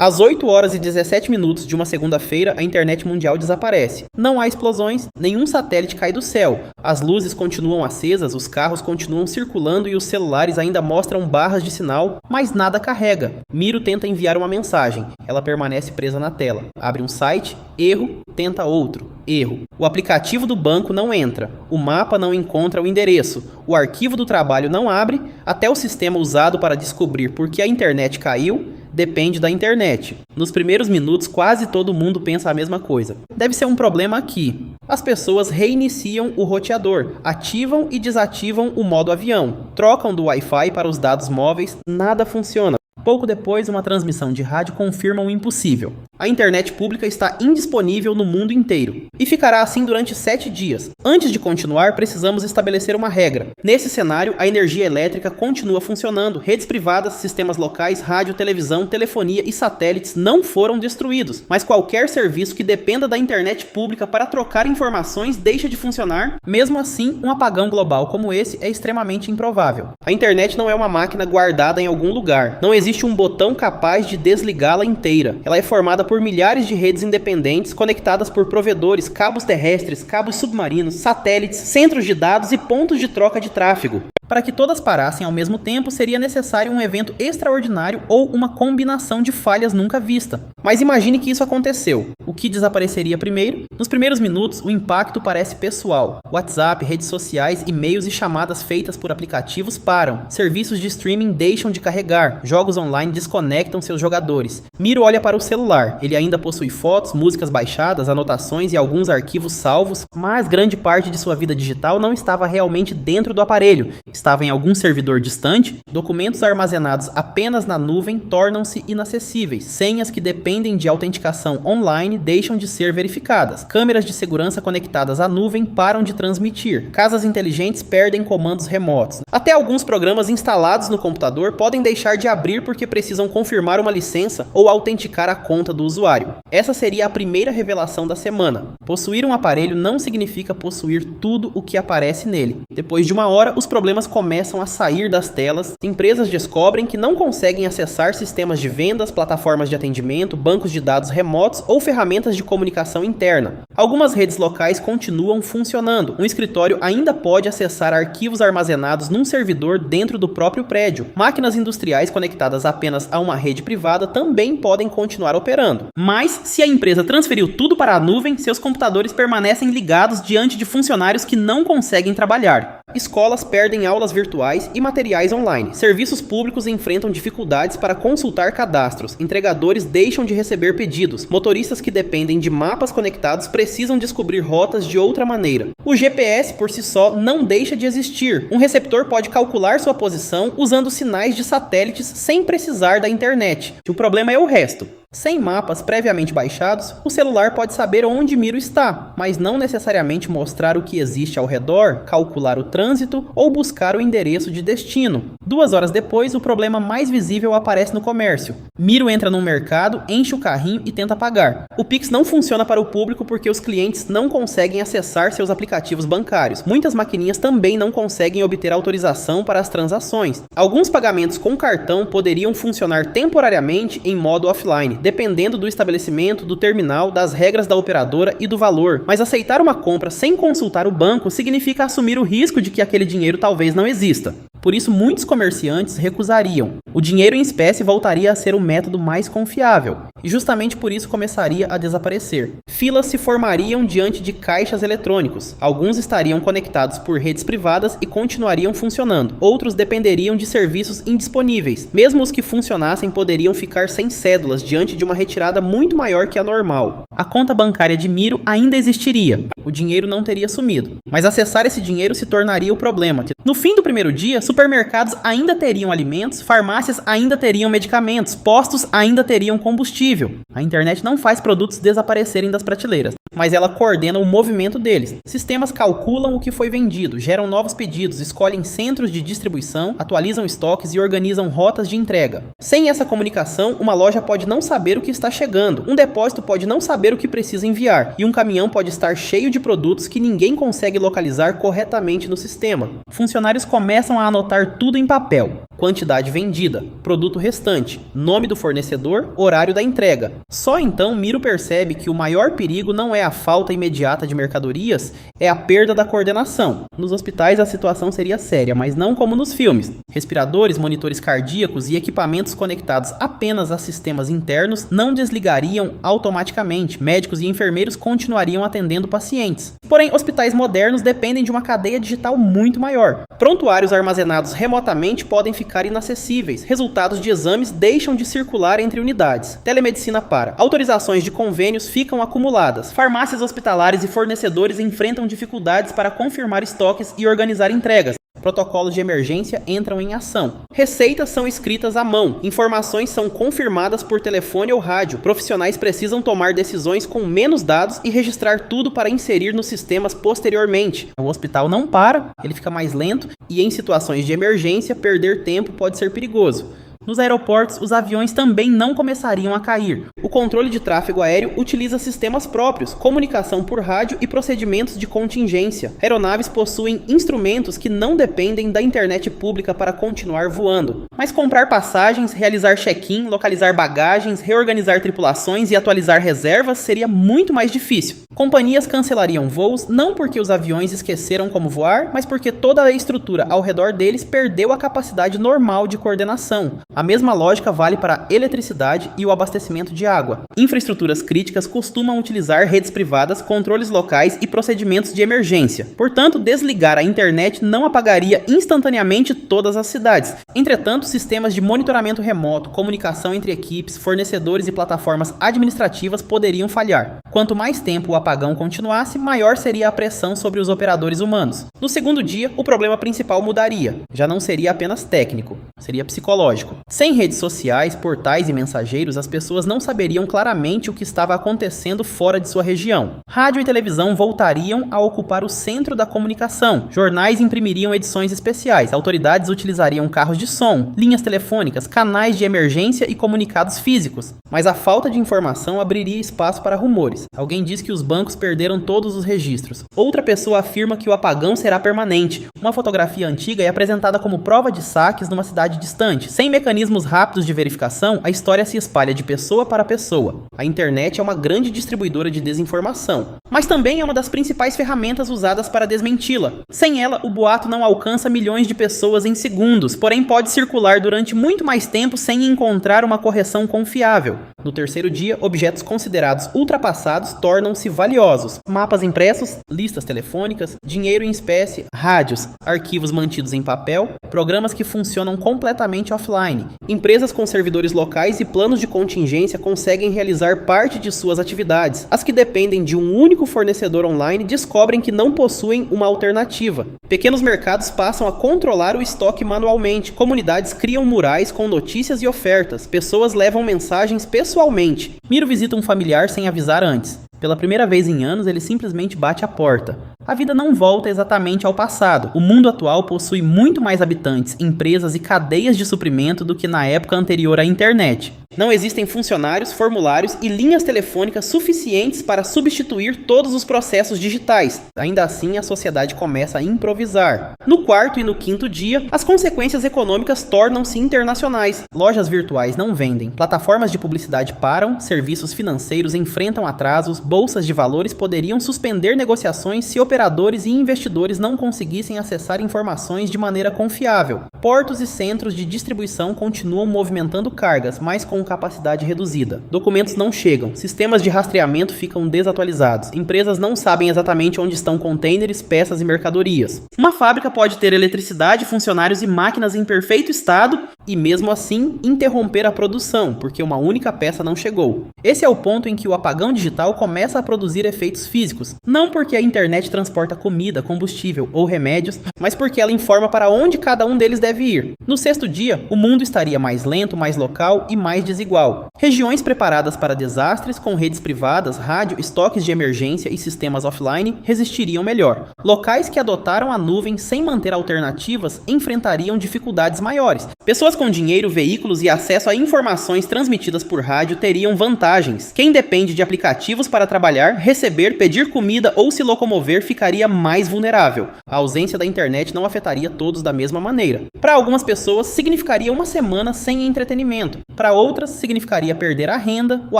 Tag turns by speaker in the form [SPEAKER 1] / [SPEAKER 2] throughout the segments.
[SPEAKER 1] Às 8 horas e 17 minutos de uma segunda-feira, a internet mundial desaparece. Não há explosões, nenhum satélite cai do céu. As luzes continuam acesas, os carros continuam circulando e os celulares ainda mostram barras de sinal, mas nada carrega. Miro tenta enviar uma mensagem. Ela permanece presa na tela. Abre um site, erro, tenta outro, erro. O aplicativo do banco não entra. O mapa não encontra o endereço. O arquivo do trabalho não abre, até o sistema usado para descobrir por que a internet caiu depende da internet. Nos primeiros minutos, quase todo mundo pensa a mesma coisa. Deve ser um problema aqui. As pessoas reiniciam o roteador, ativam e desativam o modo avião, trocam do Wi-Fi para os dados móveis, nada funciona. Pouco depois, uma transmissão de rádio confirma o impossível. A internet pública está indisponível no mundo inteiro. E ficará assim durante 7 dias. Antes de continuar, precisamos estabelecer uma regra. Nesse cenário, a energia elétrica continua funcionando. Redes privadas, sistemas locais, rádio, televisão, telefonia e satélites não foram destruídos. Mas qualquer serviço que dependa da internet pública para trocar informações deixa de funcionar. Mesmo assim, um apagão global como esse é extremamente improvável. A internet não é uma máquina guardada em algum lugar. Não existe um botão capaz de desligá-la inteira. Ela é formada por milhares de redes independentes conectadas por provedores, cabos terrestres, cabos submarinos, satélites, centros de dados e pontos de troca de tráfego. Para que todas parassem ao mesmo tempo, seria necessário um evento extraordinário ou uma combinação de falhas nunca vista. Mas imagine que isso aconteceu. O que desapareceria primeiro? Nos primeiros minutos, o impacto parece pessoal. WhatsApp, redes sociais, e-mails e chamadas feitas por aplicativos param. Serviços de streaming deixam de carregar. Jogos online desconectam seus jogadores. Miro olha para o celular. Ele ainda possui fotos, músicas baixadas, anotações e alguns arquivos salvos, mas grande parte de sua vida digital não estava realmente dentro do aparelho. Estava em algum servidor distante. Documentos armazenados apenas na nuvem tornam-se inacessíveis. Senhas que dependem de autenticação online deixam de ser verificadas. Câmeras de segurança conectadas à nuvem param de transmitir. Casas inteligentes perdem comandos remotos. Até alguns programas instalados no computador podem deixar de abrir porque precisam confirmar uma licença ou autenticar a conta do usuário. Essa seria a primeira revelação da semana. Possuir um aparelho não significa possuir tudo o que aparece nele. Depois de uma hora, os problemas começam a sair das telas. Empresas descobrem que não conseguem acessar sistemas de vendas, plataformas de atendimento, bancos de dados remotos ou ferramentas de comunicação interna. Algumas redes locais continuam funcionando. Um escritório ainda pode acessar arquivos armazenados num servidor dentro do próprio prédio. Máquinas industriais conectadas apenas a uma rede privada também podem continuar operando. Mas, se a empresa transferiu tudo para a nuvem, seus computadores permanecem ligados diante de funcionários que não conseguem trabalhar. Escolas perdem aulas virtuais e materiais online. Serviços públicos enfrentam dificuldades para consultar cadastros. Entregadores deixam de receber pedidos. Motoristas que dependem de mapas conectados precisam descobrir rotas de outra maneira. O GPS por si só não deixa de existir. Um receptor pode calcular sua posição usando sinais de satélites sem precisar da internet. O problema é o resto. Sem mapas previamente baixados, o celular pode saber onde Miro está, mas não necessariamente mostrar o que existe ao redor, calcular o trânsito ou buscar o endereço de destino. 2 horas depois, o problema mais visível aparece no comércio. Miro entra no mercado, enche o carrinho e tenta pagar. O Pix não funciona para o público porque os clientes não conseguem acessar seus aplicativos bancários. Muitas maquininhas também não conseguem obter autorização para as transações. Alguns pagamentos com cartão poderiam funcionar temporariamente em modo offline, dependendo do estabelecimento, do terminal, das regras da operadora e do valor. Mas aceitar uma compra sem consultar o banco significa assumir o risco de que aquele dinheiro talvez não exista. Por isso, muitos comerciantes recusariam. O dinheiro em espécie voltaria a ser o método mais confiável, e justamente por isso começaria a desaparecer. Filas se formariam diante de caixas eletrônicos. Alguns estariam conectados por redes privadas e continuariam funcionando. Outros dependeriam de serviços indisponíveis. Mesmo os que funcionassem poderiam ficar sem cédulas diante de uma retirada muito maior que a normal. A conta bancária de Miro ainda existiria. O dinheiro não teria sumido. Mas acessar esse dinheiro se tornaria o problema. No fim do primeiro dia, supermercados ainda teriam alimentos, farmácias ainda teriam medicamentos, postos ainda teriam combustível. A internet não faz produtos desaparecerem das prateleiras, mas ela coordena o movimento deles. Sistemas calculam o que foi vendido, geram novos pedidos, escolhem centros de distribuição, atualizam estoques e organizam rotas de entrega. Sem essa comunicação, uma loja pode não saber o que está chegando, um depósito pode não saber o que precisa enviar, e um caminhão pode estar cheio de produtos que ninguém consegue localizar corretamente no sistema. Funcionários começam a anotar tudo em papel. quantidade vendida, produto restante, nome do fornecedor, horário da entrega. Só então Miro percebe que o maior perigo não é a falta imediata de mercadorias, é a perda da coordenação. Nos hospitais a situação seria séria, mas não como nos filmes. Respiradores, monitores cardíacos e equipamentos conectados apenas a sistemas internos não desligariam automaticamente. Médicos e enfermeiros continuariam atendendo pacientes. Porém, hospitais modernos dependem de uma cadeia digital muito maior. Prontuários armazenados remotamente podem ficar inacessíveis. Resultados de exames deixam de circular entre unidades. Telemedicina para. Autorizações de convênios ficam acumuladas. Farmácias hospitalares e fornecedores enfrentam dificuldades para confirmar estoques e organizar entregas. Protocolos de emergência entram em ação. Receitas são escritas à mão. Informações são confirmadas por telefone ou rádio. Profissionais precisam tomar decisões com menos dados e registrar tudo para inserir nos sistemas posteriormente. O hospital não para, ele fica mais lento e em situações de emergência, perder tempo pode ser perigoso. Nos aeroportos, os aviões também não começariam a cair. O controle de tráfego aéreo utiliza sistemas próprios, comunicação por rádio e procedimentos de contingência. Aeronaves possuem instrumentos que não dependem da internet pública para continuar voando. Mas comprar passagens, realizar check-in, localizar bagagens, reorganizar tripulações e atualizar reservas seria muito mais difícil. Companhias cancelariam voos não porque os aviões esqueceram como voar, mas porque toda a estrutura ao redor deles perdeu a capacidade normal de coordenação. A mesma lógica vale para a eletricidade e o abastecimento de água. Infraestruturas críticas costumam utilizar redes privadas, controles locais e procedimentos de emergência. Portanto, desligar a internet não apagaria instantaneamente todas as cidades. Entretanto, sistemas de monitoramento remoto, comunicação entre equipes, fornecedores e plataformas administrativas poderiam falhar. Quanto mais tempo o apagão continuasse, maior seria a pressão sobre os operadores humanos. No segundo dia, o problema principal mudaria. Já não seria apenas técnico, seria psicológico. Sem redes sociais, portais e mensageiros, as pessoas não saberiam claramente o que estava acontecendo fora de sua região. Rádio e televisão voltariam a ocupar o centro da comunicação. Jornais imprimiriam edições especiais. Autoridades utilizariam carros de som, linhas telefônicas, canais de emergência e comunicados físicos. Mas a falta de informação abriria espaço para rumores. Alguém diz que os bancos perderam todos os registros. Outra pessoa afirma que o apagão será permanente. Uma fotografia antiga é apresentada como prova de saques numa cidade distante. Sem mecanismos rápidos de verificação, a história se espalha de pessoa para pessoa. A internet é uma grande distribuidora de desinformação, mas também é uma das principais ferramentas usadas para desmenti-la. Sem ela, o boato não alcança milhões de pessoas em segundos, porém pode circular durante muito mais tempo sem encontrar uma correção confiável. No terceiro dia, objetos considerados ultrapassados tornam-se valiosos. Mapas impressos, listas telefônicas, dinheiro em espécie, rádios, arquivos mantidos em papel, programas que funcionam completamente offline. Empresas com servidores locais e planos de contingência conseguem realizar parte de suas atividades. As que dependem de um único fornecedor online descobrem que não possuem uma alternativa. Pequenos mercados passam a controlar o estoque manualmente. Comunidades criam murais com notícias e ofertas. Pessoas levam mensagens pessoalmente. Miro visita um familiar sem avisar antes. Pela primeira vez em anos, ele simplesmente bate a porta. A vida não volta exatamente ao passado. O mundo atual possui muito mais habitantes, empresas e cadeias de suprimento do que na época anterior à internet. Não existem funcionários, formulários e linhas telefônicas suficientes para substituir todos os processos digitais. Ainda assim, a sociedade começa a improvisar. No quarto e no quinto dia, as consequências econômicas tornam-se internacionais. Lojas virtuais não vendem, plataformas de publicidade param, serviços financeiros enfrentam atrasos, bolsas de valores poderiam suspender negociações se operadores e investidores não conseguissem acessar informações de maneira confiável. Portos e centros de distribuição continuam movimentando cargas, mas com capacidade reduzida. Documentos não chegam, sistemas de rastreamento ficam desatualizados, empresas não sabem exatamente onde estão contêineres, peças e mercadorias. Uma fábrica pode ter eletricidade, funcionários e máquinas em perfeito estado e, mesmo assim, interromper a produção, porque uma única peça não chegou. Esse é o ponto em que o apagão digital começa a produzir efeitos físicos, não porque a internet transporta comida, combustível ou remédios, mas porque ela informa para onde cada um deles deve ir. No sexto dia, o mundo estaria mais lento, mais local e mais desigual. Regiões preparadas para desastres, com redes privadas, rádio, estoques de emergência e sistemas offline, resistiriam melhor. Locais que adotaram a nuvem sem manter alternativas enfrentariam dificuldades maiores. Pessoas com dinheiro, veículos e acesso a informações transmitidas por rádio teriam vantagens. Quem depende de aplicativos para trabalhar, receber, pedir comida ou se locomover ficaria mais vulnerável. A ausência da internet não afetaria todos da mesma maneira. Para algumas pessoas, significaria uma semana sem entretenimento. Para outras, significaria perder a renda, o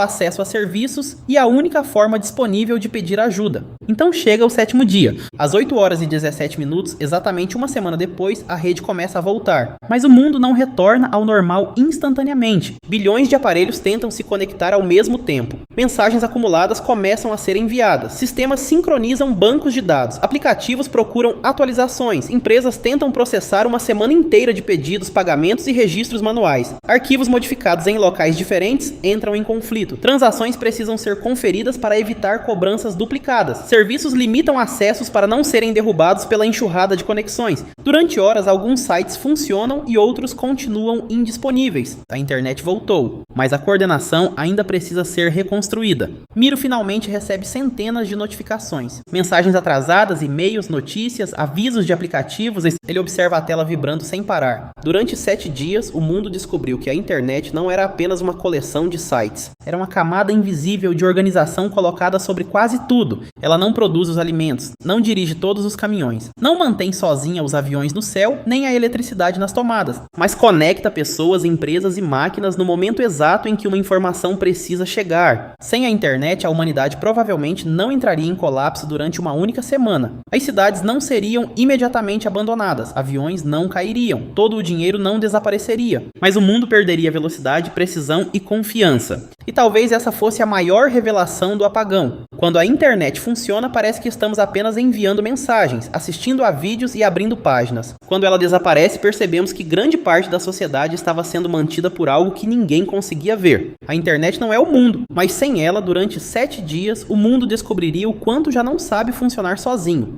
[SPEAKER 1] acesso a serviços e a única forma disponível de pedir ajuda. Então chega o 7º dia. Às 8 horas e 17 minutos, exatamente uma semana depois, a rede começa a voltar. Mas o mundo não retorna ao normal instantaneamente. Bilhões de aparelhos tentam se conectar ao mesmo tempo. Mensagens acumuladas começam a ser enviadas. Sistemas sincronizam bancos de dados. Aplicativos procuram atualizações. Empresas tentam processar uma semana inteira de pedidos, pagamentos e registros manuais. Arquivos modificados em locais diferentes entram em conflito. Transações precisam ser conferidas para evitar cobranças duplicadas. Serviços limitam acessos para não serem derrubados pela enxurrada de conexões. Durante horas, alguns sites funcionam e outros continuam indisponíveis. A internet voltou, mas a coordenação ainda precisa ser reconstruída. Miro finalmente recebe centenas de notificações. Mensagens atrasadas, e-mails, notícias, avisos de aplicativos. Ele observa a tela vibrando sem parar. Durante 7 dias, o mundo descobriu que a internet não era apenas uma coleção de sites. Era uma camada invisível de organização colocada sobre quase tudo. Ela não produz os alimentos, não dirige todos os caminhões, não mantém sozinha os aviões no céu, nem a eletricidade nas tomadas, mas conecta pessoas, empresas e máquinas no momento exato em que uma informação precisa chegar. Sem a internet, a humanidade provavelmente não entraria em colapso durante uma única semana. As cidades não seriam imediatamente abandonadas, aviões não cairiam, todo o dinheiro não desapareceria, mas o mundo perderia velocidade, precisão e confiança. E talvez essa fosse a maior revelação do apagão. Quando a internet funciona, parece que estamos apenas enviando mensagens, assistindo a vídeos e abrindo páginas. Quando ela desaparece, percebemos que grande parte da sociedade estava sendo mantida por algo que ninguém conseguia ver. A internet não é o mundo, mas sem ela, durante 7 dias, o mundo descobriria o quanto já não sabe funcionar sozinho.